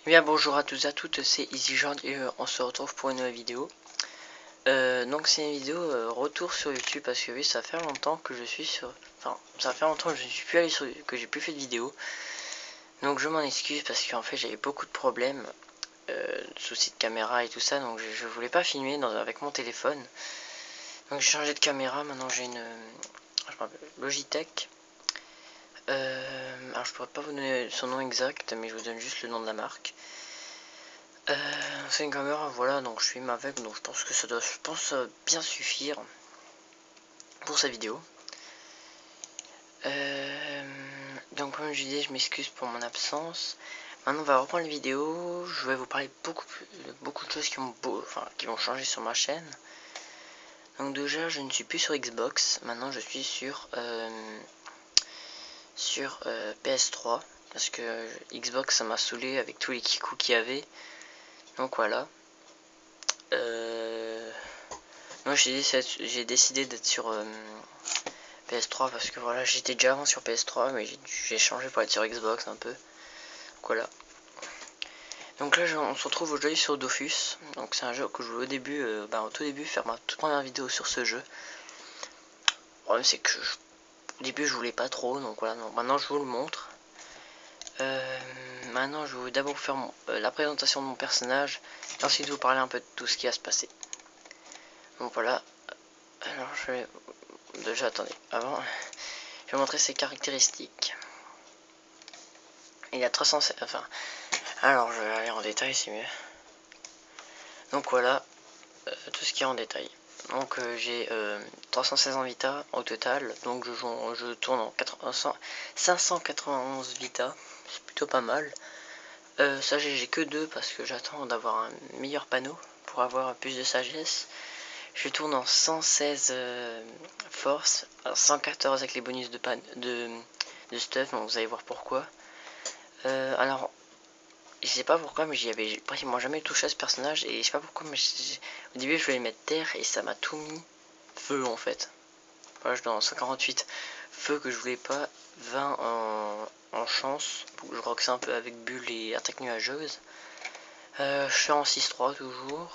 Bien bonjour à tous et à toutes, c'est EasyJord et on se retrouve pour une nouvelle vidéo. Donc c'est une vidéo retour sur YouTube parce que oui ça fait longtemps que je suis sur... Enfin ça fait longtemps que je ne suis plus allé sur... que j'ai plus fait de vidéo. Donc je m'en excuse parce qu'en fait j'avais beaucoup de problèmes, soucis de caméra et tout ça, donc je voulais pas filmer avec mon téléphone. Donc j'ai changé de caméra, maintenant j'ai une je me rappelle, Logitech. Alors je pourrais pas vous donner son nom exact mais je vous donne juste le nom de la marque. C'est une caméra, voilà, donc je filme avec, donc je pense que ça doit, bien suffire pour sa vidéo. Donc comme je disais, je m'excuse pour mon absence. Maintenant on va reprendre la vidéo. Je vais vous parler beaucoup de choses qui vont changer sur ma chaîne. Donc déjà je ne suis plus sur Xbox, maintenant je suis sur PS3 parce que Xbox ça m'a saoulé avec tous les kikous qu'il y avait. Donc voilà. Moi j'ai décidé d'être sur PS3 parce que voilà, j'étais déjà avant sur PS3 mais j'ai changé pour être sur Xbox un peu. Voilà. Donc là on se retrouve aujourd'hui sur Dofus. Donc c'est un jeu que je voulais au début, au tout début faire ma toute première vidéo sur ce jeu. Le problème c'est que au début je voulais pas trop, donc voilà, donc maintenant je vous le montre. Maintenant je vais d'abord faire la présentation de mon personnage et ensuite vous parler un peu de tout ce qui va se passer. Donc voilà. Alors je vais... Déjà attendez, avant je vais montrer ses caractéristiques. Il y a 300... Enfin... Alors je vais aller en détail, c'est mieux. Donc voilà, tout ce qui est en détail. Donc j'ai 316 en Vita au total. Donc je tourne en 591 Vita. C'est plutôt pas mal. Ça j'ai que 2 parce que j'attends d'avoir un meilleur panneau pour avoir plus de sagesse. Je tourne en 116 force, 114 avec les bonus de stuff, donc vous allez voir pourquoi. Alors, je sais pas pourquoi, mais j'y avais pratiquement jamais touché à ce personnage, et je sais pas pourquoi, mais au début je voulais mettre terre, et ça m'a tout mis feu en fait. Voilà, je suis dans 148 feu que je voulais pas, 20 en chance, pour que je roxe un peu avec bulle et attaque nuageuse. Je suis en 6-3 toujours.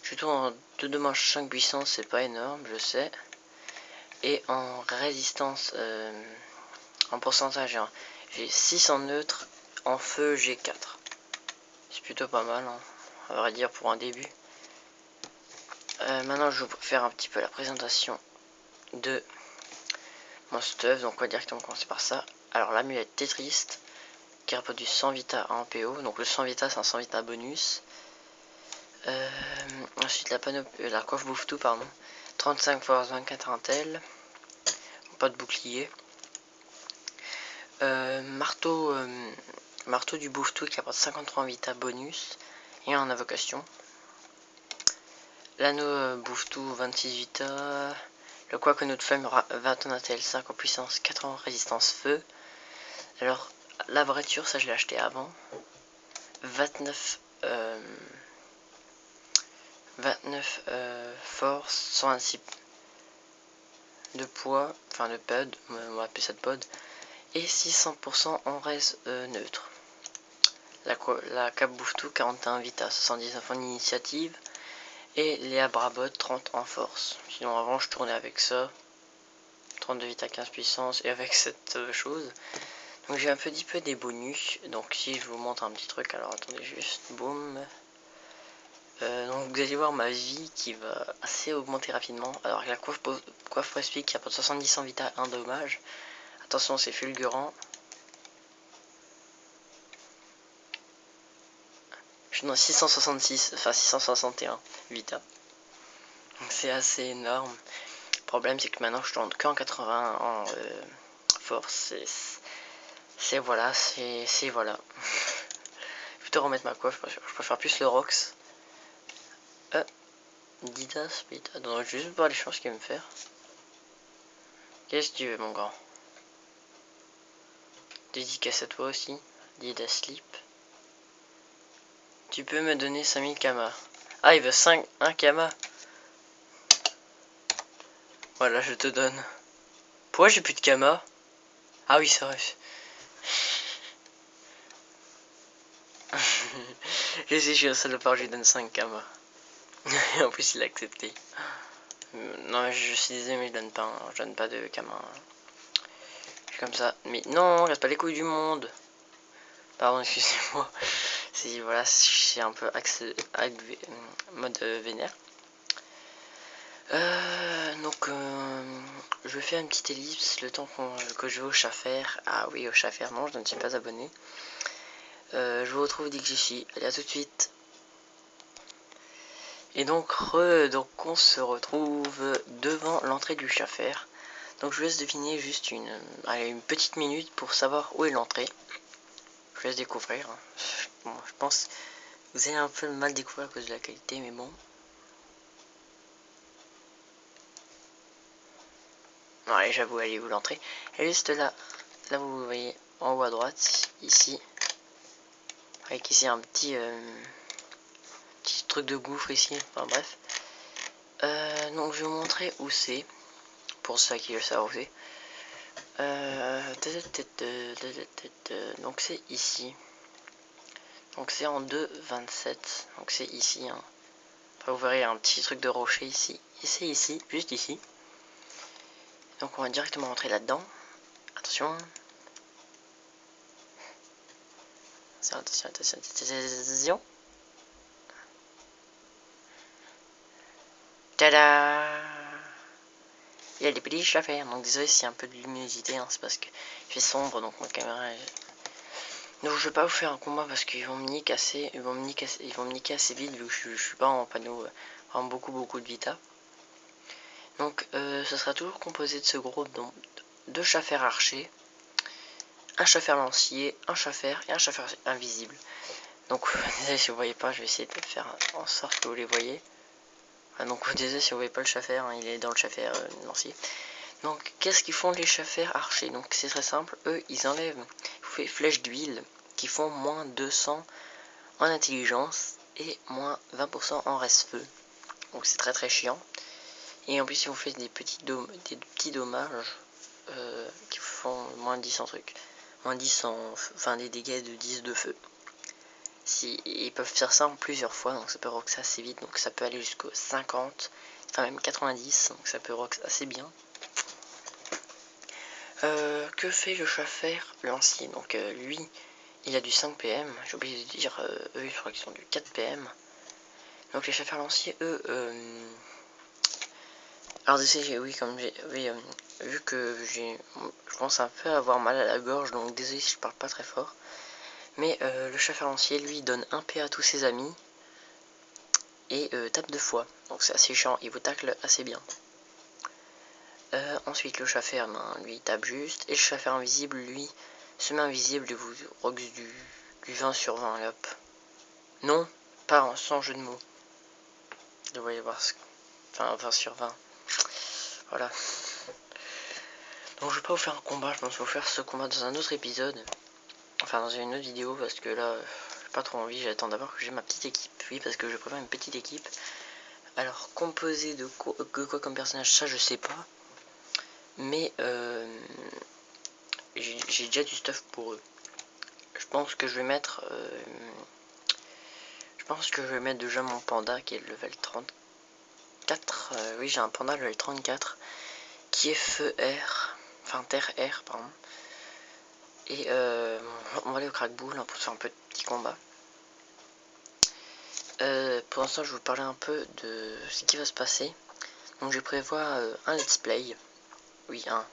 Je tourne en 2 dommages 5 puissance, c'est pas énorme, je sais. Et en résistance, en pourcentage, hein, j'ai 6 en neutre, en feu j'ai 4. C'est plutôt pas mal, hein, à vrai dire, pour un début. Maintenant, je vais vous faire un petit peu la présentation de mon stuff. Donc, on va directement commencer par ça. Alors, l'amulette Tétriste, qui reproduit 100 Vita en PO. Donc, le 100 Vita, c'est un 100 Vita bonus. Ensuite, la coiffe bouffe-tout, pardon. 35 force, 24 intel. Pas de bouclier. Marteau du bouffe-tout qui apporte 53 Vita bonus. Et en invocation. L'anneau bouffe-tout, 26 Vita. Le Quacono de Flamme, 20 en intel, 5 en puissance, 4 en résistance feu. Alors, la voiture, ça je l'ai acheté avant. 29 force, 126 de poids, enfin de pod, on va appeler ça de pod, et 600% en res neutre. La cape bouffe-tout, 41 Vita, 79 en initiative, et les Brabot, 30 en force. Sinon avant je tournais avec ça, 32 Vita, 15 puissance, et avec cette chose. Donc j'ai un petit peu des bonus, donc si je vous montre un petit truc, alors attendez juste, boum. Donc vous allez voir ma vie qui va assez augmenter rapidement. Alors avec la coiffe Presby qui apporte 70 en Vita, 1 dommage. Attention, c'est fulgurant. Je suis dans 666, enfin 661 Vita. Donc c'est assez énorme. Le problème c'est que maintenant je tourne qu'en 80 en force. C'est voilà, c'est voilà. Je vais te remettre ma coiffe, je préfère plus le Rox. Didas, Vita. Donc je vais juste voir les chances qu'il va me faire. Qu'est-ce que tu veux mon grand? Dédicace à toi aussi, Didas Sleep. Tu peux me donner 5000 Kama. Ah, il veut 1 Kama. Voilà, je te donne. Pourquoi j'ai plus de Kama? Ah oui, c'est vrai. Je sais, je suis un salopard, je lui donne 5 Kama. En plus, il a accepté. Non, je suis désolé, mais je donne pas de Kama. Je suis comme ça. Mais non, reste pas les couilles du monde. Pardon, excusez-moi. C'est voilà, c'est un peu mode vénère. Donc, je fais une petite ellipse le temps que je vais au chat faire. Ah oui, au chat faire, non, je ne suis pas abonné. Je vous retrouve dès que j'y suis. Allez, à tout de suite. Et donc, on se retrouve devant l'entrée du chat faire. Donc, je vous laisse deviner juste une petite minute pour savoir où est l'entrée. Je vous laisse découvrir. Bon, je pense que vous allez un peu mal découvrir à cause de la qualité, mais bon. Allez, j'avoue, allez où l'entrée. Elle est juste là. Là, vous voyez en haut à droite, ici. Avec ici un petit truc de gouffre ici. Enfin bref. Donc, je vais vous montrer où c'est. Pour ceux qui veulent savoir où c'est. Donc, c'est ici. Donc, c'est en 2,27. Donc, c'est ici. Hein. Enfin, vous verrez un petit truc de rocher ici. Et c'est ici, juste ici. Donc, on va directement rentrer là-dedans. Attention. Attention, attention, attention. Tada! Il y a des petits chats à faire. Donc, désolé s'il y a un peu de luminosité. Hein, c'est parce que il fait sombre. Donc, ma caméra est... Donc, je vais pas vous faire un combat parce qu'ils vont me niquer assez. Ils vont me niquer assez vite vu que je suis pas en panneau. En beaucoup de vita. Donc, ce sera toujours composé de ce groupe. Donc, 2 chats fer archers, un chat fer lancier, un chat fer et un chat fer invisible. Donc, désolé si vous voyez pas, je vais essayer de faire en sorte que vous les voyez. Donc, désolé si vous voyez pas le chat fer, hein, il est dans le chat fer lancier. Donc, qu'est-ce qu'ils font les chats fer archers? Donc, c'est très simple, eux, ils enlèvent des flèches d'huile qui font moins 200 en intelligence et moins 20% en reste-feu. Donc, c'est très chiant. Et en plus, ils vous font des petits dommages qui font moins 10 en truc. Moins 10 enfin des dégâts de 10 de feu. Ils peuvent faire ça en plusieurs fois, donc ça peut rox assez vite, donc ça peut aller jusqu'au 50, enfin même 90, donc ça peut rox assez bien. Que fait le chat fer lancier? Donc lui, il a du 5 PM, j'ai oublié de dire, eux je crois qu'ils sont du 4 PM. Donc les chats fer lanciers, eux, alors désolé, oui, vu que je pense un peu avoir mal à la gorge, donc désolé si je parle pas très fort. Mais le chat fer lancier, lui, donne 1 P à tous ses amis et tape 2 fois. Donc c'est assez chiant, il vous tacle assez bien. Ensuite, le chat fer, lui, tape juste. Et le chat fer invisible, lui, se met invisible et vous rox du 20 sur 20, allez hop. Non, pas sans jeu de mots. Vous devriez voir enfin 20 sur 20. Voilà. Donc je vais pas vous faire un combat, je pense vous faire ce combat dans un autre épisode. Enfin dans une autre vidéo parce que là j'ai pas trop envie, j'attends d'abord que j'ai ma petite équipe. Oui parce que je prépare une petite équipe. Alors composé de quoi comme personnage, ça je sais pas. Mais j'ai déjà du stuff pour eux. Je pense que je vais mettre déjà mon panda qui est le level 34. Oui j'ai un panda level 34 qui est feu air. Enfin terre air pardon. Et on va aller au crackbull pour faire un petit combat. Pour l'instant, je vais vous parler un peu de ce qui va se passer. Donc, je prévois un let's play. Oui, un.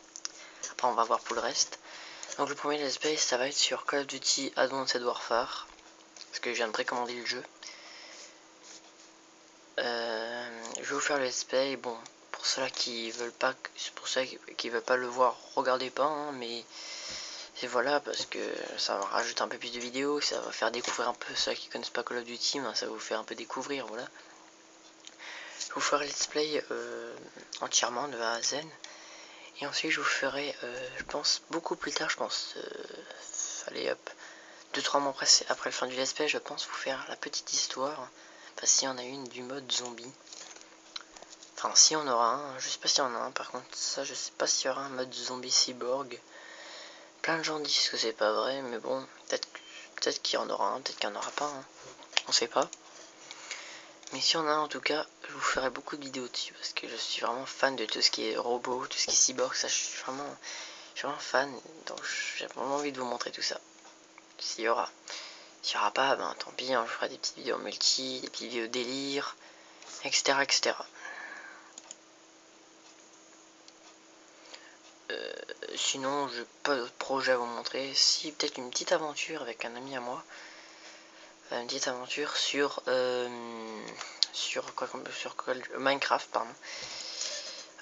Après, on va voir pour le reste. Donc, le premier let's play, ça va être sur Call of Duty Advanced Warfare. Parce que je viens de précommander le jeu. Je vais vous faire le let's play. Bon, pour ceux qui veulent pas, le voir, regardez pas. Hein, mais et voilà, parce que ça va rajouter un peu plus de vidéos, ça va faire découvrir un peu ceux qui connaissent pas Call of Duty, hein, ça va vous faire un peu découvrir, voilà. Je vous ferai let's play entièrement de A à Z. Et ensuite je vous ferai, je pense, beaucoup plus tard, allez hop, 2-3 mois après le fin du let's play, je pense vous faire la petite histoire. Parce qu'il y en a une du mode zombie. Enfin, si on aura un, je sais pas s'il y en a un, par contre, ça je sais pas s'il y aura un mode zombie cyborg. Plein de gens disent que c'est pas vrai, mais bon, peut-être peut-être qu'il y en aura un, peut-être qu'il n'y en aura pas, hein. On sait pas. Mais si on a en tout cas, je vous ferai beaucoup de vidéos dessus parce que je suis vraiment fan de tout ce qui est robot, tout ce qui est cyborg, ça je suis vraiment fan, donc j'ai vraiment envie de vous montrer tout ça. S'il y aura. S'il n'y aura pas, ben tant pis, hein, je ferai des petites vidéos multi, des petites vidéos délire, etc. etc. Sinon, je n'ai pas d'autres projets à vous montrer. Si, peut-être une petite aventure avec un ami à moi. Une petite aventure sur Minecraft, pardon.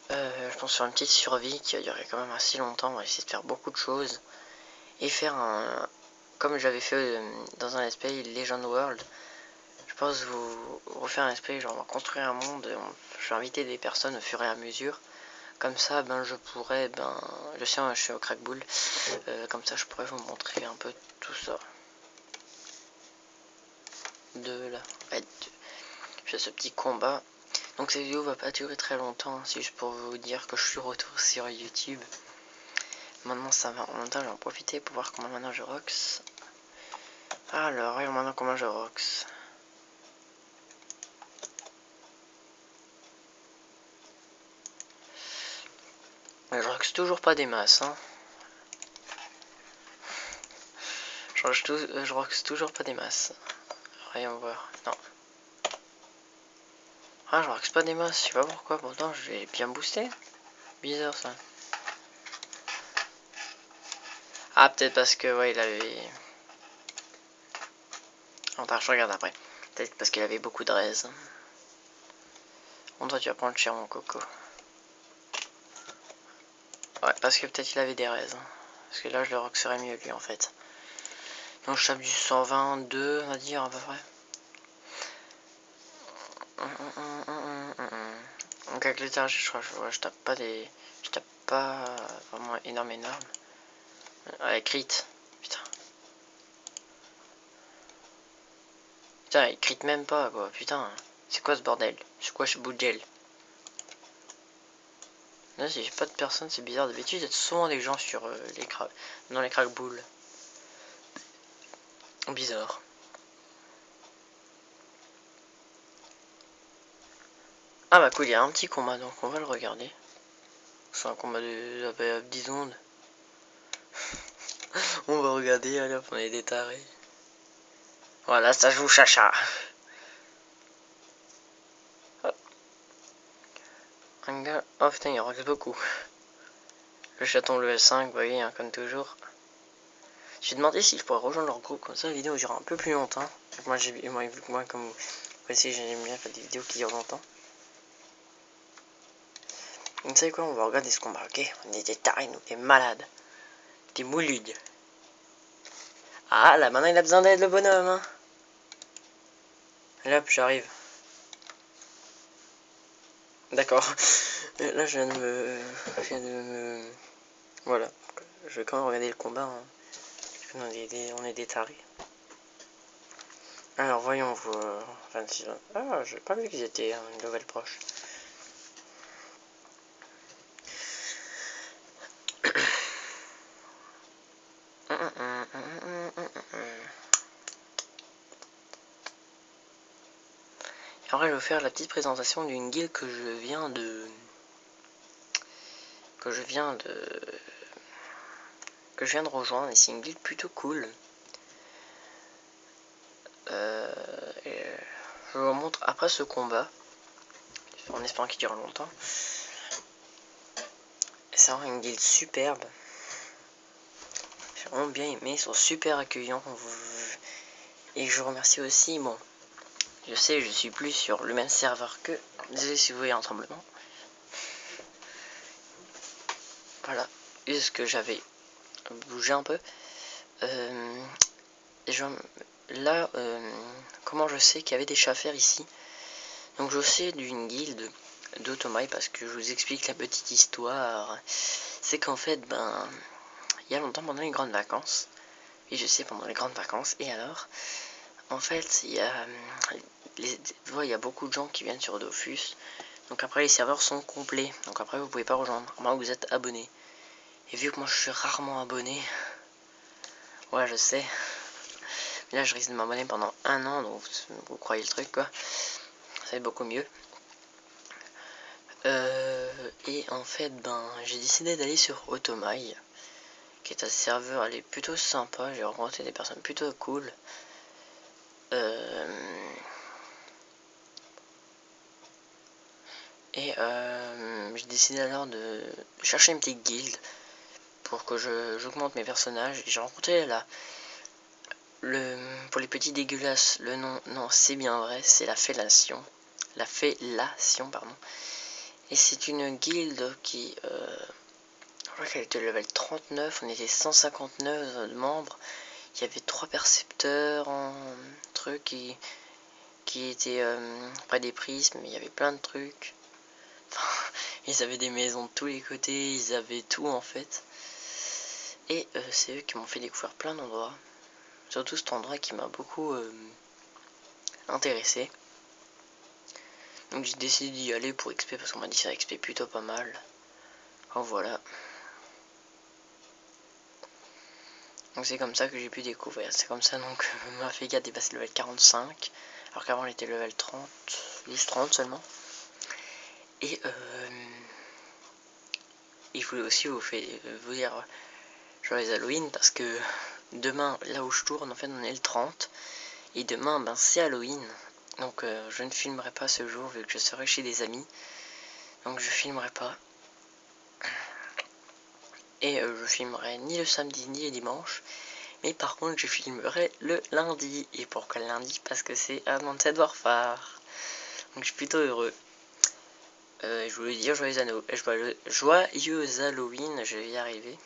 Je pense sur une petite survie qui a duré quand même assez longtemps. On va essayer de faire beaucoup de choses et faire un, comme j'avais fait dans un let's play Legend World. Je pense vous refaire un let's play, genre on va construire un monde. Je vais inviter des personnes au fur et à mesure. Comme ça, ben je pourrais, je sais, je suis au crackbull. Comme ça, je pourrais vous montrer un peu tout ça. De là, ouais, je fais ce petit combat. Donc cette vidéo va pas durer très longtemps, c'est juste pour vous dire que je suis retour sur YouTube. Maintenant ça va, en même temps je vais en profiter pour voir comment maintenant je rox. Alors, regarde maintenant comment je rox. Je rox toujours pas des masses, hein. Je rox toujours pas des masses. Rien voir, non. Ah, je rox pas des masses, je sais pas pourquoi, pourtant je vais bien booster. Bizarre ça. Ah, peut-être parce que, ouais, il avait... Enfin, je regarde après. Peut-être parce qu'il avait beaucoup de raise. Bon, toi, tu vas prendre cher, mon coco. Ouais, parce que peut-être il avait des raises. Parce que là, je le roxerais mieux, lui, en fait. Donc, je tape du 122, on va dire, à peu près. Donc, avec les targets, je crois que je tape pas des... Je tape pas vraiment énorme. Ouais, crit. Putain. Putain, il crit même pas, quoi. Putain. C'est quoi ce bordel? C'est quoi ce bout de gel? Là, si j'ai pas de personne, c'est bizarre. D'habitude, il y a souvent des gens sur dans les crackboules. Bizarre. Ah bah cool, il y a un petit combat, donc on va le regarder. C'est un combat de 10 secondes. On va regarder, allez hop, on est des tarés. Voilà, ça joue chacha. Hop. Un gars, oh putain, il roxe beaucoup. Le chaton level 5, vous voyez, hein, comme toujours. J'ai demandé si je pourrais rejoindre leur groupe, comme ça la vidéo durera un peu plus longtemps. Moi comme vous voyez, j'aime bien faire des vidéos qui durent longtemps. Vous savez quoi, on va regarder ce combat, ok? On est des tarés, nous, des malades. Des mouludes. Ah, là, maintenant il a besoin d'aide, le bonhomme, hein. Allez hop, j'arrive. D'accord. Là, je viens de me... Voilà. Je vais quand même regarder le combat, hein. On est des tarés. Alors, voyons, 26... Ah, j'ai pas vu qu'ils étaient une nouvelle proche. Alors, je vais vous faire la petite présentation d'une guilde que je viens de... Que je viens de rejoindre, et c'est une guilde plutôt cool. Je vous montre après ce combat, en espérant qu'il dure longtemps. C'est vraiment une guilde superbe. J'ai vraiment bien aimé, ils sont super accueillants. Et je remercie aussi, bon, je sais, je suis plus sur le même serveur que... Désolé si vous voyez un tremblement. Voilà, juste que j'avais bougé un peu. Là, comment je sais qu'il y avait des chats à faire ici? Donc je sais d'une guilde d'Automail parce que je vous explique la petite histoire. C'est qu'en fait, il y a longtemps pendant les grandes vacances, et je sais pendant les grandes vacances, et alors, en fait, il y a beaucoup de gens qui viennent sur Dofus, donc après les serveurs sont complets, donc après vous pouvez pas rejoindre, à moins que vous êtes abonné. Et vu que moi je suis rarement abonné, ouais je sais, Là, je risque de m'abonner pendant 1 an, donc vous croyez le truc, quoi. Ça va être beaucoup mieux. Et en fait, j'ai décidé d'aller sur Automail, qui est un serveur, elle est plutôt sympa. J'ai rencontré des personnes plutôt cool. J'ai décidé alors de chercher une petite guilde pour que j'augmente mes personnages. J'ai rencontré là pour les petits dégueulasses, le nom, non, c'est bien vrai, c'est la fellation. La fellation, pardon. Et c'est une guilde qui, je crois qu'elle était level 39, on était 159 membres. Il y avait 3 percepteurs en truc qui étaient pas des prismes, mais il y avait plein de trucs. Ils avaient des maisons de tous les côtés, ils avaient tout en fait. Et c'est eux qui m'ont fait découvrir plein d'endroits. Surtout cet endroit qui m'a beaucoup intéressé. Donc j'ai décidé d'y aller pour XP parce qu'on m'a dit que ça XP plutôt pas mal. En voilà. Donc c'est comme ça que j'ai pu découvrir. C'est comme ça donc ma Fega a dépassé le level 45. Alors qu'avant elle était level 30. 10-30 seulement. Et je voulais aussi vous dire joyeux Halloween parce que demain là où je tourne en fait on est le 30. Et demain c'est Halloween. Donc je ne filmerai pas ce jour vu que je serai chez des amis. Donc je filmerai pas. Et je filmerai ni le samedi ni le dimanche. Mais par contre je filmerai le lundi. Et pourquoi le lundi? Parce que c'est Advanced Warfare. Donc je suis plutôt heureux. Je voulais dire joyeux Halloween, je vais y arriver.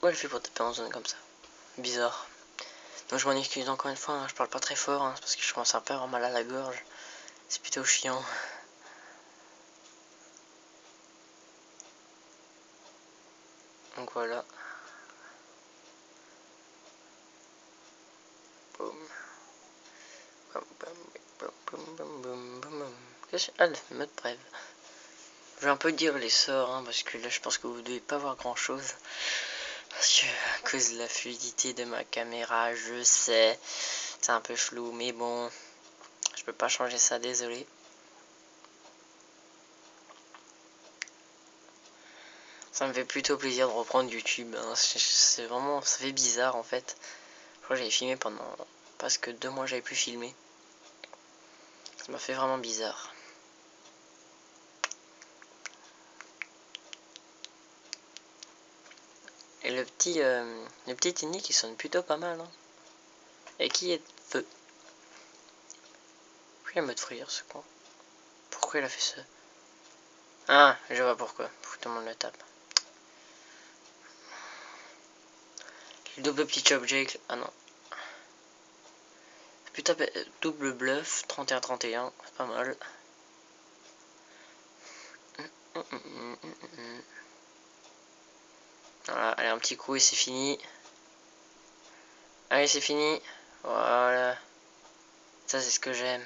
Ouais, je fais pour taper en zone comme ça. Bizarre. Donc je m'en excuse encore une fois, hein, je parle pas très fort, hein, parce que je commence un peu à avoir mal à la gorge. C'est plutôt chiant. Donc voilà. Boum. Ah, le mode bref. Je vais un peu dire les sorts, hein, parce que là je pense que vous devez pas voir grand chose. Parce que à cause de la fluidité de ma caméra, je sais, c'est un peu flou, mais bon, je peux pas changer ça, désolé. Ça me fait plutôt plaisir de reprendre YouTube, hein. C'est vraiment, ça fait bizarre en fait. Je crois que j'avais filmé pendant presque 2 mois, j'avais plus filmé. Ça m'a fait vraiment bizarre. Et le petit ennemi qui sonne plutôt pas mal, hein. Et qui est feu. Pourquoi il a mode frayeur ce con? Pourquoi il a fait ça? Ah, je vois pourquoi. Faut que tout le monde le tape. Le double petit object. Ah non. Putain, double bluff, 31-31, c'est pas mal. Voilà, allez, un petit coup et c'est fini. Allez, c'est fini. Voilà. Ça, c'est ce que j'aime.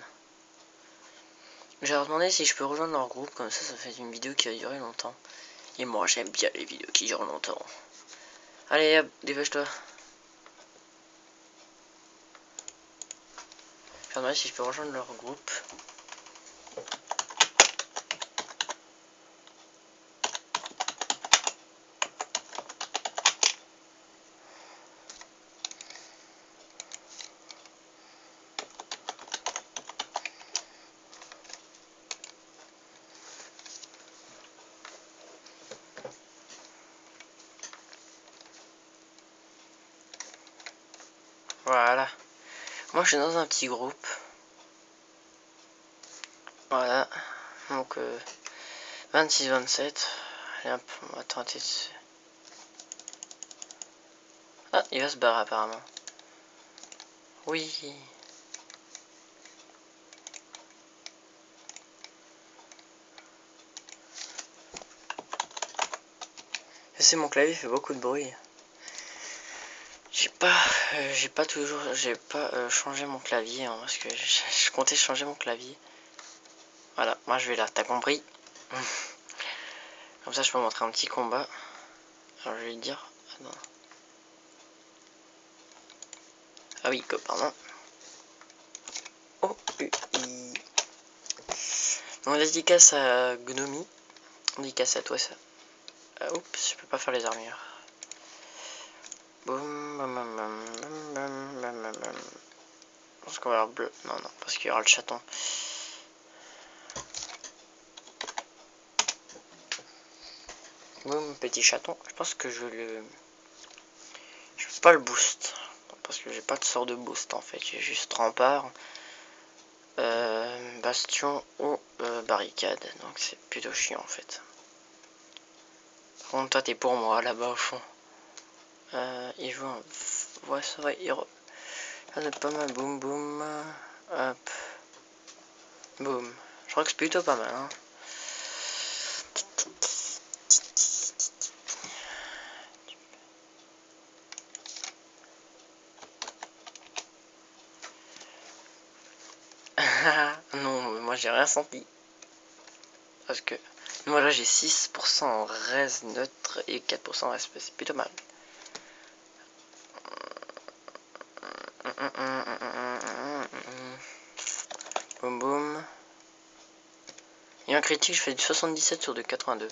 J'ai demandé si je peux rejoindre leur groupe, comme ça fait une vidéo qui va durer longtemps. Et moi, j'aime bien les vidéos qui durent longtemps. Allez, hop, dépêche-toi. Je vais demander si je peux rejoindre leur groupe. Voilà. Moi, je suis dans un petit groupe. Voilà. Donc, 26-27. Allez, hop, on va tenter de se... Ah, il va se barrer apparemment. Oui. C'est mon clavier fait beaucoup de bruit. J'ai pas changé mon clavier, hein, parce que je comptais changer mon clavier. Voilà, moi je vais là, t'as compris? Comme ça je peux montrer un petit combat. Alors je vais lui dire, ah non. Ah oui, pardon. Oh, UI. Donc dédicace à Gnomi. Dédicace à toi ça. Oups, je peux pas faire les armures. Boum, bam, bam, bam, bam, bam, bam, bam. Je pense qu'on va avoir bleu. Non, non, parce qu'il y aura le chaton. Boum, petit chaton. Je pense que je peux pas le boost. Parce que j'ai pas de sort de boost en fait. J'ai juste rempart, bastion ou barricade. Donc c'est plutôt chiant en fait. Par contre, toi t'es pour moi là-bas au fond. Il joue un. Ouais, ça va, il pas mal. Boum, boum. Hop. Boum. Je crois que c'est plutôt pas mal. Hein. Non, moi j'ai rien senti. Parce que moi là j'ai 6% en res neutre et 4% en respect. C'est plutôt mal. Boum boum. Et en critique, je fais du 77 sur du 82.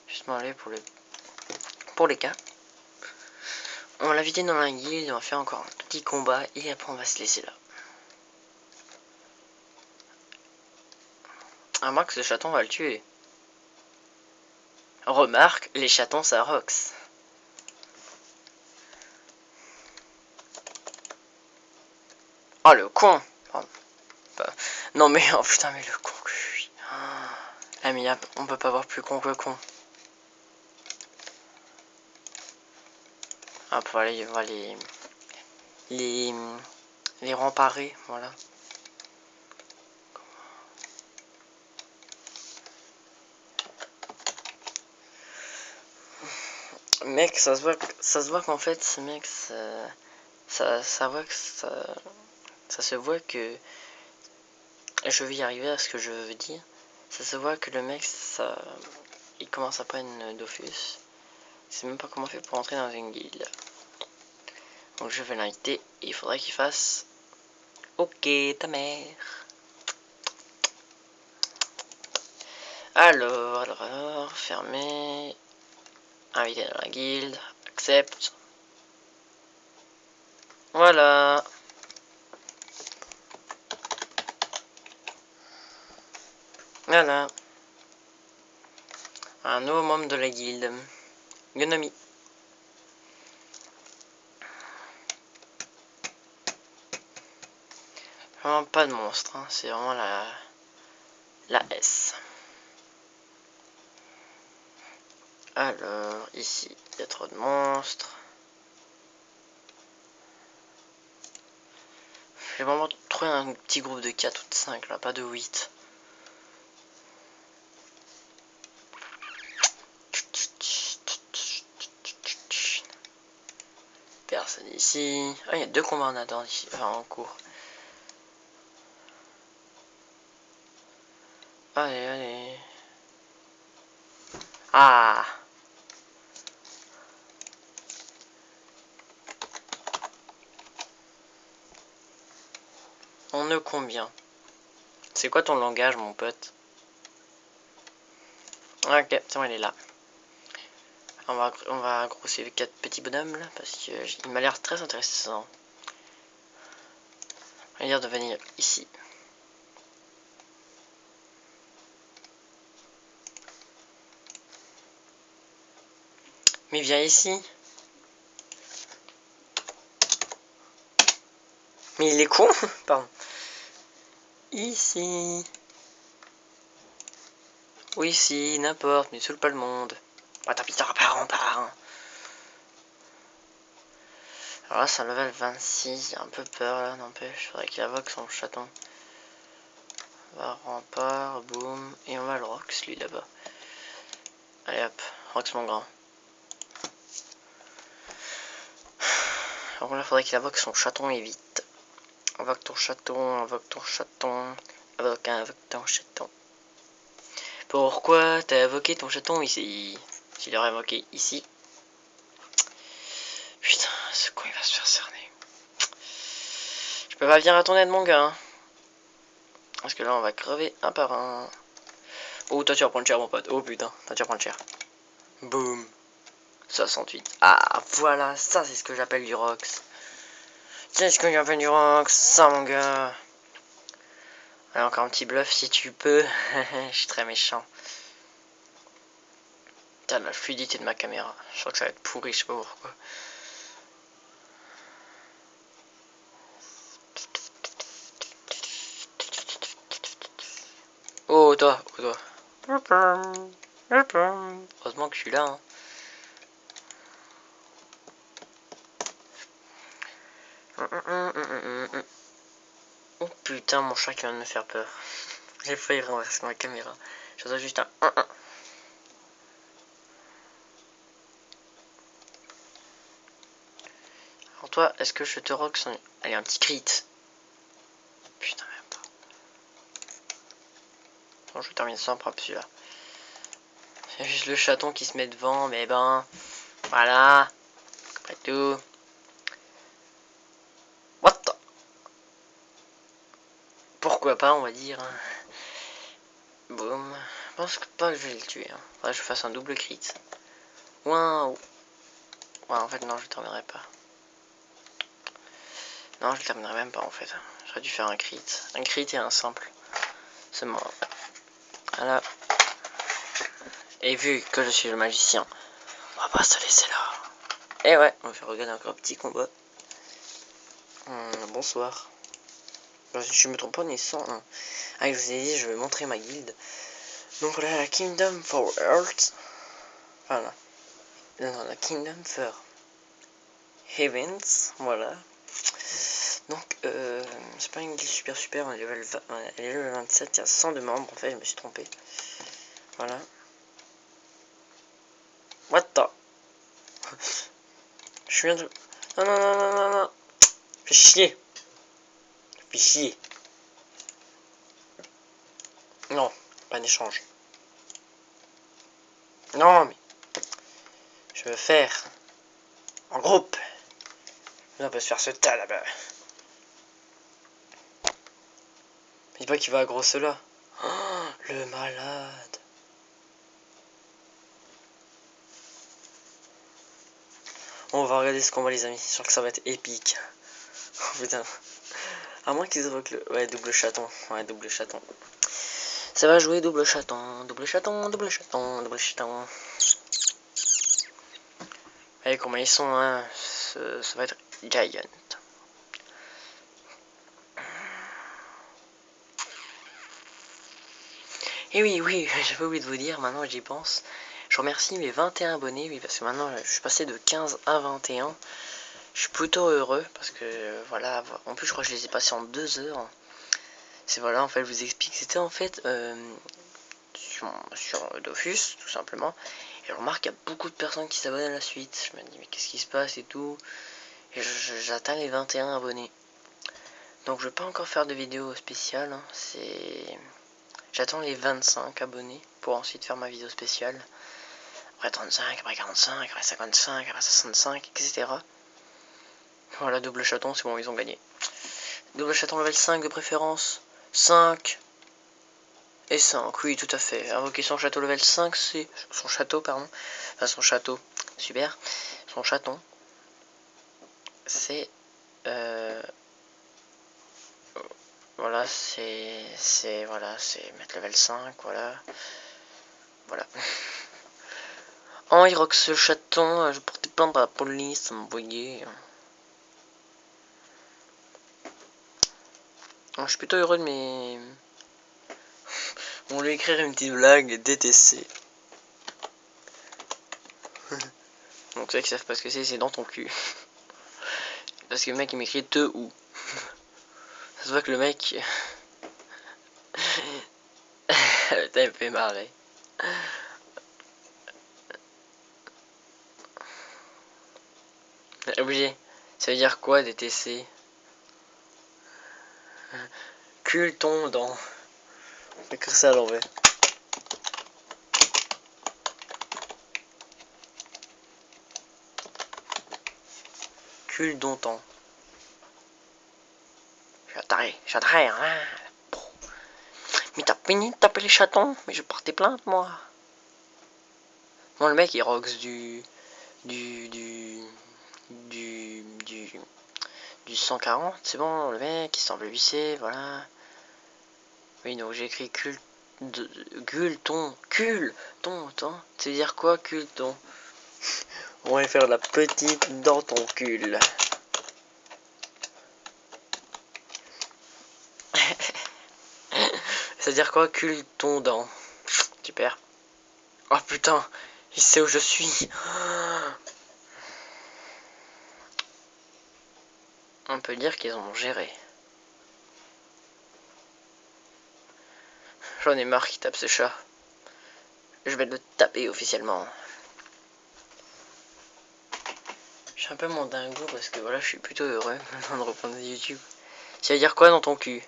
Juste m'enlever pour les cas. On va la vider dans la guilde, on va faire encore un petit combat et après on va se laisser là. Ah, Max, le chaton va le tuer. Remarque, les chatons ça rox. Oh le con. Pardon. Non mais oh putain mais le con que je suis. Ah mais on peut pas voir plus con que con. Hop, voilà, on va les remparer, voilà. Mec, ça se voit qu'en fait, ce mec, ça se voit que je vais y arriver à ce que je veux dire. Ça se voit que le mec, il commence à prendre une Dofus. Je sais même pas comment on fait pour entrer dans une guilde. Donc je vais l'inviter et il faudrait qu'il fasse OK, ta mère. Alors, fermer. Inviter dans la guilde. Accepte. Voilà. Voilà. Un nouveau membre de la guilde. Gnomi. Vraiment pas de monstre, hein. C'est vraiment la S. Alors, ici, il y a trop de monstres. J'ai vraiment trouvé un petit groupe de 4 ou de 5 là, pas de 8. Personne ici. Ah, il y a 2 combats en attente ici, enfin en cours. Allez, allez. Ah! On ne combien? C'est quoi ton langage, mon pote? Ok, c'est bon, il est là. On va grosser les 4 petits bonhommes là, parce qu'il m'a l'air très intéressant. Il a l'air de venir ici. Mais viens ici. Mais il est con. Pardon. Ici. Oui, ici, n'importe, mais saoule pas le monde. Attends, putain, repars. Alors là, c'est un level 26, j'ai un peu peur là, n'empêche. Faudrait qu'il invoque son chaton. On va rempart, boum. Et on va le rox, lui là-bas. Allez hop, rox mon grand. Alors là, faudrait qu'il invoque son chaton et vite. Invoque ton chaton, invoque ton chaton. Invoque ton chaton. Pourquoi t'as invoqué ton chaton ici? S'il aurait invoqué ici. Putain, ce con il va se faire cerner. peux pas venir à ton aide, mon gars. Hein. Parce que là, on va crever un par un. Oh, toi, tu vas prendre cher, mon pote. Oh, putain, toi, tu vas prendre cher. Boum. 68. Ah, voilà, ça, c'est ce que j'appelle du Rox. C'est ce que j'appelle du Rox, ça, mon gars. Allez, encore un petit bluff, si tu peux. Je suis très méchant. Putain, la fluidité de ma caméra. Je crois que ça va être pourri, je sais pas pourquoi. Oh, toi, oh, toi. Heureusement que je suis là, hein. Oh putain, mon chat qui vient de me faire peur. J'ai failli renverser ma caméra. Je dois juste un 1-1. Alors toi, est-ce que je te rock son... Allez, un petit crit. Putain, merde. Bon, je termine sans propre celui-là. C'est juste le chaton qui se met devant, mais ben... Voilà. Après tout. What the... Pourquoi pas, on va dire. Boum. Je pense pas que je vais le tuer. Hein. Faudrait que je fasse un double crit. Waouh. Ouais, en fait, non, je le terminerai pas. Non, je le terminerai même pas, en fait. J'aurais dû faire un crit. Un crit et un simple. C'est mort. Voilà. Et vu que je suis le magicien, on va pas se laisser là. Et ouais, on va faire regarder encore un petit combat. Bonsoir. Si je me trompe pas, on est 100. Hein. Ah, je vous ai dit, je vais montrer ma guilde. Donc voilà, la Kingdom for Earth. Voilà. Non, la Kingdom for Heavens. Voilà. Donc, c'est pas une guilde super, on est level 20, elle est level 27, il y a 100 de membres, en fait, je me suis trompé. Voilà. What the... Je viens de... Non. Fais chier. Fais chier. Non, pas d'échange. Non, mais... Je veux faire... En groupe. On peut se faire ce tas là-bas. Dis pas qu'il va aggro cela. Oh, le malade. On va regarder ce combat, les amis. Je suis sûr que ça va être épique. Oh putain. À moins qu'ils évoquent le... Ouais, double chaton. Ouais, double chaton. Ça va jouer double chaton. Double chaton, double chaton, double chaton. Allez, comment ils sont, hein. Ça va être Giant. Et oui, j'avais oublié de vous dire, maintenant j'y pense. Je remercie mes 21 abonnés, oui, parce que maintenant je suis passé de 15 à 21. Je suis plutôt heureux, parce que voilà, en plus je crois que je les ai passés en 2 heures. C'est voilà, en fait, je vous explique, c'était en fait sur Dofus, tout simplement. Et je remarque qu'il y a beaucoup de personnes qui s'abonnent à la suite. Je me dis, mais qu'est-ce qui se passe et tout. Et j'atteins les 21 abonnés. Donc je vais pas encore faire de vidéo spéciale, hein. J'attends les 25 abonnés pour ensuite faire ma vidéo spéciale. Après 35, après 45, après 55, après 65, etc. Voilà, double chaton, c'est bon, ils ont gagné. Double chaton level 5 de préférence. 5 et 5, oui, tout à fait. Invoquer son château level 5, c'est... Son château, pardon. Enfin, son château. Super. Son chaton. C'est... Voilà, voilà, c'est mettre level 5, voilà. Voilà. Oh, il rock ce chaton, je portais plainte à la police, ça m'envoyait. Je suis plutôt heureux de mes... On lui écrire une petite blague, DTC. Donc ceux qui savent pas ce que c'est dans ton cul. Parce que le mec il m'écrit te ou. Ça se voit que le mec... Putain, il me fait marrer. Obligé. Ça veut dire quoi DTC? Cul ton dans... Écris ça à l'envers. Cul ton. suis un taré, hein. Mais t'as fini de taper les chatons? Mais je portais plainte, moi. Bon, le mec, il roxe du, du, du, du 140, c'est bon, le mec, il semble vissé, voilà. Oui, donc j'ai écrit culton, ça veut dire quoi, culton? On va faire la petite dans ton cul. Ça veut dire quoi, culton dent? Super. Oh putain, il sait où je suis. On peut dire qu'ils ont géré. J'en ai marre qu'il tape ce chat. Je vais le taper officiellement. Je suis un peu mon dingo parce que voilà, je suis plutôt heureux maintenant de reprendre YouTube. Ça veut dire quoi dans ton cul?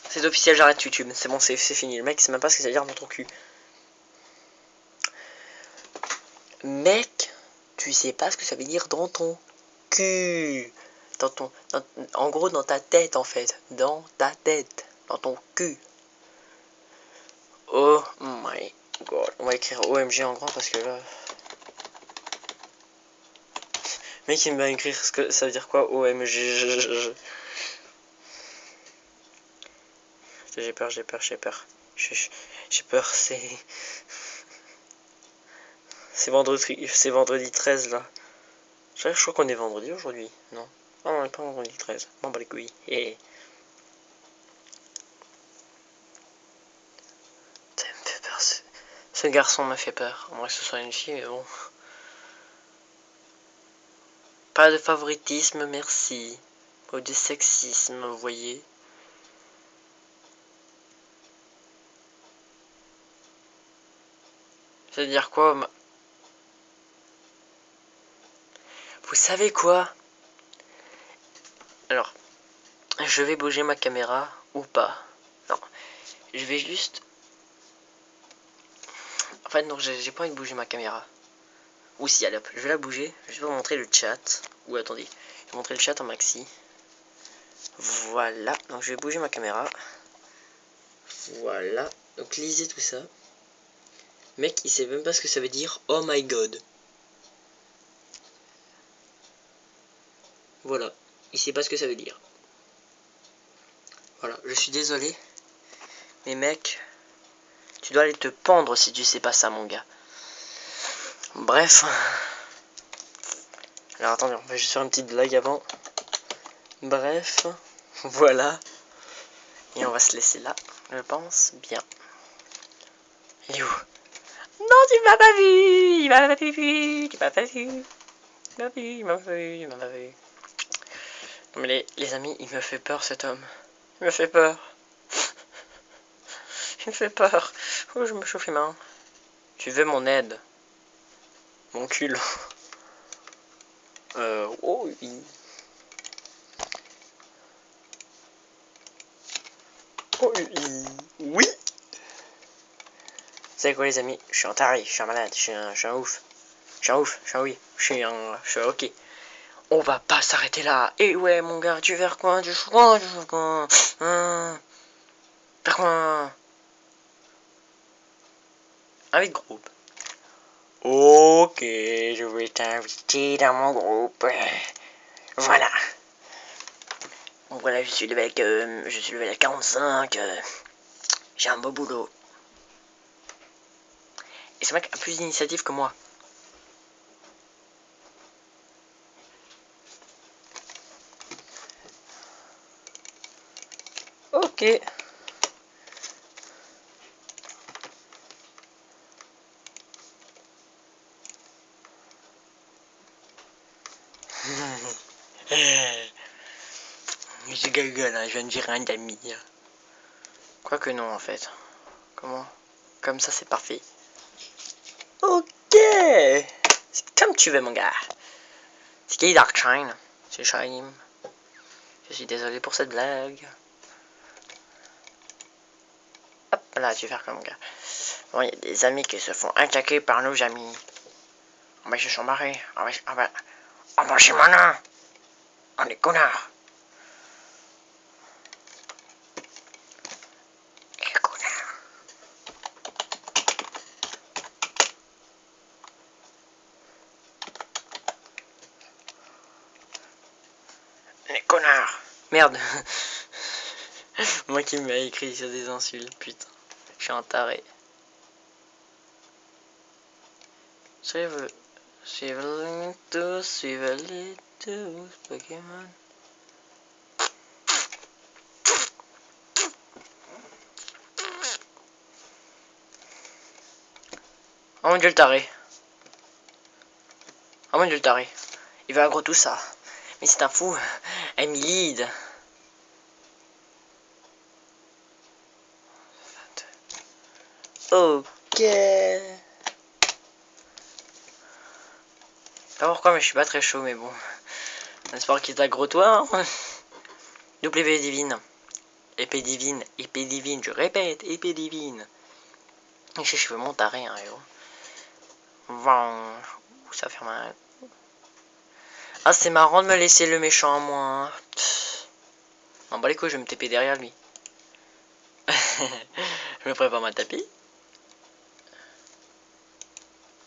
C'est officiel, j'arrête YouTube. C'est bon, c'est fini. Le mec, il sait même pas ce que ça veut dire dans ton cul. Mec, tu sais pas ce que ça veut dire dans ton cul. En gros, dans ta tête, en fait. Dans ta tête. Dans ton cul. Oh my god. On va écrire OMG en grand parce que là... Mec, il va écrire ce que ça veut dire quoi, OMG. J'ai peur. J'ai peur, c'est vendredi 13 là. Je crois qu'on est vendredi aujourd'hui, non? Non, on n'est pas vendredi 13. Bon, bah les couilles. Ça me fait peur. Ce garçon m'a fait peur. Moi, que ce soit une fille, mais bon. Pas de favoritisme, merci. Ou de sexisme, vous voyez. Ça veut dire quoi? Vous savez quoi? Alors, je vais bouger ma caméra ou pas? Non, je vais juste... En fait, non, j'ai pas envie de bouger ma caméra. Ou si, allez hop, je vais la bouger. Je vais vous montrer le chat. Ou attendez, je vais montrer le chat en maxi. Voilà, donc je vais bouger ma caméra. Voilà, donc lisez tout ça. Mec, il sait même pas ce que ça veut dire. Oh my god. Voilà, il sait pas ce que ça veut dire. Voilà, je suis désolé. Mais mec, tu dois aller te pendre si tu sais pas ça, mon gars. Bref. Alors attendez, on va juste faire une petite blague avant. Bref, voilà. Et on va se laisser là, je pense bien. Il est où? Non, tu m'as pas vu! Il m'a pas vu! Tu m'as pas vu! Il m'a vu, il m'a vu, il m'a pas vu. Non mais les amis, il me fait peur cet homme. Il me fait peur. Il me fait peur. Oh, je me chauffe les mains. Tu veux mon aide? Mon cul. Oh oui. Oh oui. Oui. Vous savez quoi les amis? Je suis un taré, je suis un malade, je suis un ouf. Je suis un ouf, je suis un oui. Je suis ok. On va pas s'arrêter là. Et ouais mon gars, tu veux faire quoi? Tu fais quoi? Tu fais quoi? Faire quoi? Invite groupe. Ok, je vais t'inviter dans mon groupe. Voilà. Donc voilà, je suis level 45. J'ai un beau boulot. Et ce mec a plus d'initiative que moi. Ok. Je gueule, hein, je viens de dire rien d'amis. Quoique non, en fait. Comment? Comme ça, c'est parfait. Ok. C'est comme tu veux, mon gars. C'est qui Darkshine? C'est Shine. Je suis désolé pour cette blague. Hop là. Là, tu vas faire comme gars. Bon, il y a des amis qui se font attaquer par nos amis. Ah bah, ils se sont barrés. Ah bah, c'est malin. On est connards. Les connards. Les connards. Merde. Moi qui m'a écrit sur des insultes, putain. Je suis un taré. Suivez les tous Pokémon. Oh mon dieu le taré. Oh mon dieu le taré. Il veut aggro tout ça. Mais c'est un fou. Elle me lead. Ok. Pas pourquoi, mais je suis pas très chaud, mais bon. J'espère qu'il t'aggro toi. Hein. W divine. Épée divine. Épée divine. Je répète. Épée divine. Je veux mon taré, hein, yo. Ça fait mal. Ah, c'est marrant de me laisser le méchant à moi. Hein. Non, bah les couilles, je vais me taper derrière lui. Je me prépare ma tapis.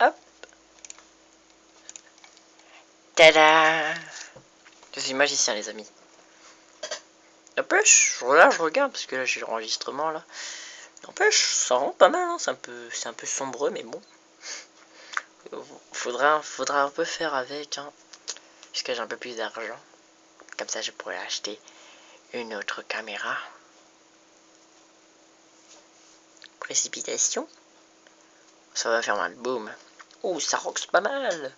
Hop. Tada. Je suis magicien, les amis. N'empêche, là je regarde parce que là j'ai l'enregistrement là. N'empêche, ça rend pas mal, hein. C'est un peu sombreux, mais bon. Faudra un peu faire avec, hein. Puisque j'ai un peu plus d'argent. Comme ça, je pourrais acheter une autre caméra. Précipitation. Ça va faire mal, boum. Ouh, ça roxe pas mal.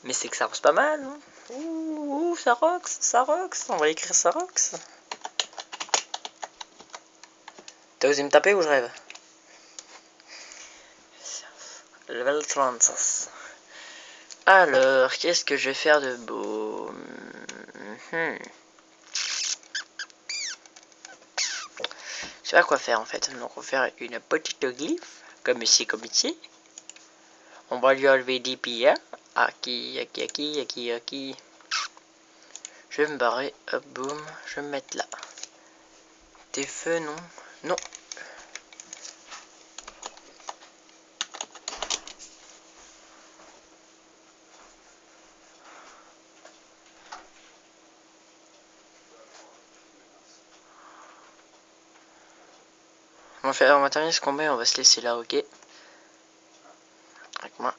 Mais c'est que ça roxe pas mal, hein. Ouh, ça roxe, ça roxe. On va écrire ça roxe. T'as osé me taper ou je rêve? Level 36. Alors, qu'est-ce que je vais faire de beau? Je sais pas quoi faire en fait. Donc on va faire une petite glyphe, comme ici, comme ici. On va lui enlever 10 pillards. Aki. Je vais me barrer, hop, boum. Je vais me mettre là. Des feux, non? Non. On va terminer ce combat et on va se laisser là, ok? Avec moi.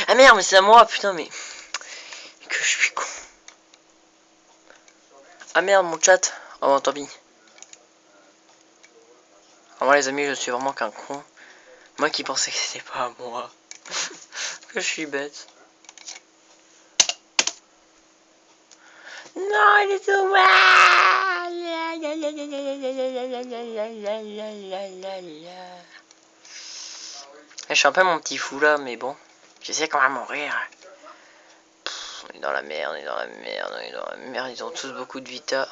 Ah merde, mais c'est à moi, putain, mais... Que je suis con. Ah merde, mon chat. Oh, bon, tant pis. Ah, moi, les amis, je suis vraiment qu'un con. Moi qui pensais que c'était pas à moi. Que je suis bête. Non, il est tout mal. Je suis un peu mon petit fou là, mais bon. J'essaie quand même de mourir. On est dans la merde, on est dans la merde, on est dans la merde. Ils ont tous beaucoup de vita.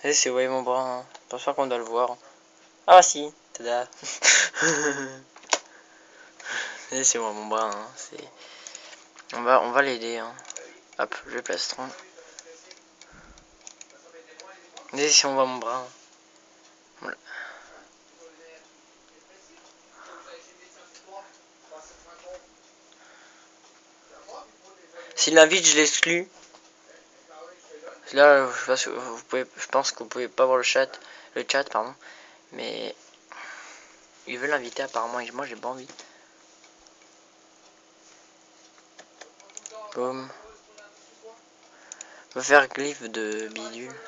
Et c'est ouais mon bras. Hein. Je pense pas qu'on doit le voir. Ah si, tada. Et c'est moi mon bras. Hein. On va l'aider. Hein. Hop, je vais plastron. Et si on voit mon bras. Hein. Voilà. S'il l'invite, je l'exclus. Là, je pense que vous pouvez pas voir le chat, pardon, mais il veut l'inviter apparemment et moi j'ai pas envie. Boum. On va faire glyphe de bidule.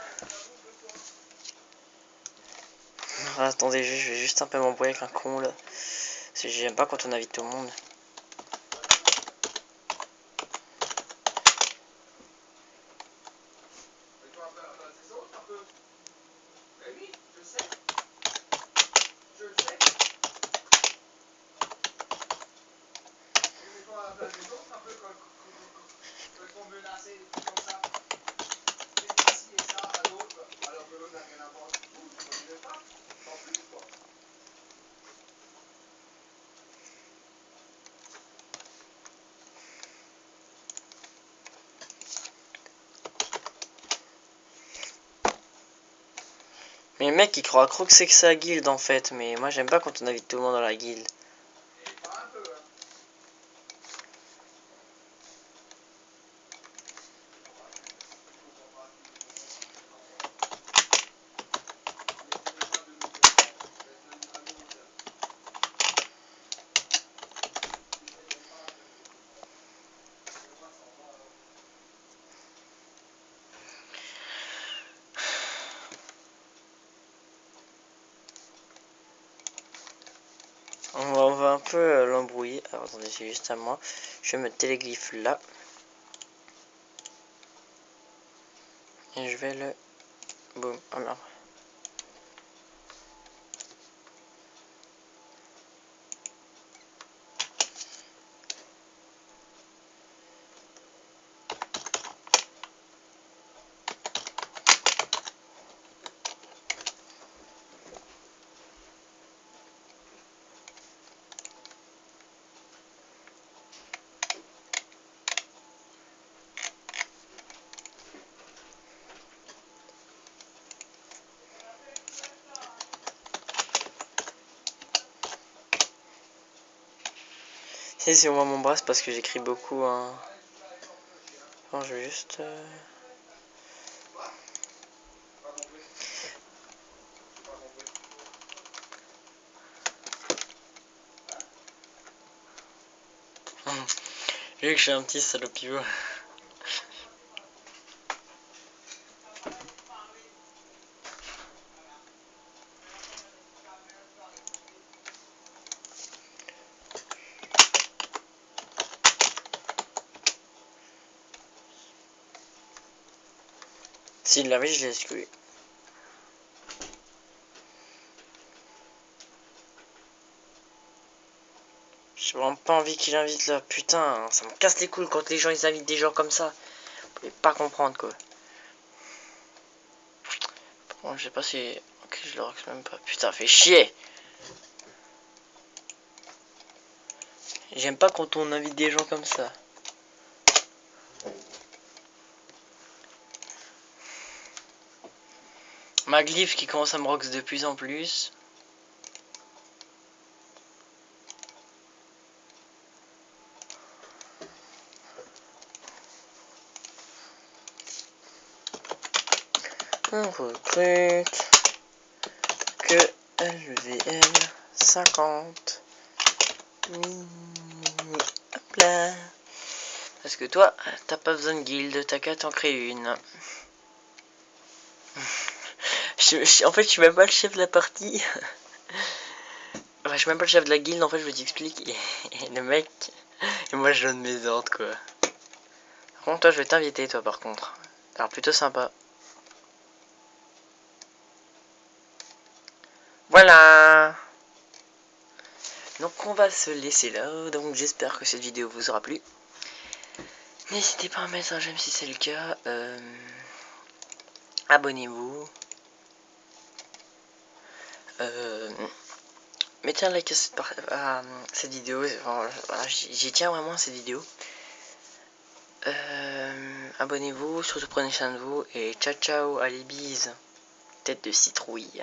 Ah, attendez, je vais juste un peu m'embrouiller avec un con là. Parce que j'aime pas quand on invite tout le monde. Mais les mecs ils croient que c'est sa guilde en fait, mais moi j'aime pas quand on invite tout le monde dans la guilde. On va un peu l'embrouiller. Alors attendez, c'est juste à moi. Je vais mettre téléglyphe là. Et je vais le... Boum. Oh merde. Si on m'embrasse parce que j'écris beaucoup. Hein. Bon, je vais juste... Vu que je suis un petit salopio. S'il l'avait, je l'ai exclu. J'ai vraiment pas envie qu'il invite là. Putain, ça me casse les couilles quand les gens ils invitent des gens comme ça. Vous pouvez pas comprendre quoi. Bon, je sais pas si... Ok, je le rox même pas. Putain, fait chier. J'aime pas quand on invite des gens comme ça. Maglyph qui commence à me rox de plus en plus. On recrute que LVL 50. Hop là. Parce que toi, t'as pas besoin de guilde, t'as qu'à t'en créer une. En fait, je suis même pas le chef de la partie. Enfin, je suis même pas le chef de la guilde, en fait, je vous explique. Et le mec, et moi je donne mes ordres, quoi. Par contre, toi, je vais t'inviter, toi, par contre. Alors, plutôt sympa. Voilà. Donc, on va se laisser là. Donc, j'espère que cette vidéo vous aura plu. N'hésitez pas à mettre un j'aime si c'est le cas. Abonnez-vous. Mettez un like à cette vidéo. Enfin, voilà, j'y tiens vraiment à cette vidéo. Abonnez-vous, surtout prenez soin de vous. Et ciao ciao, allez bise. Tête de citrouille.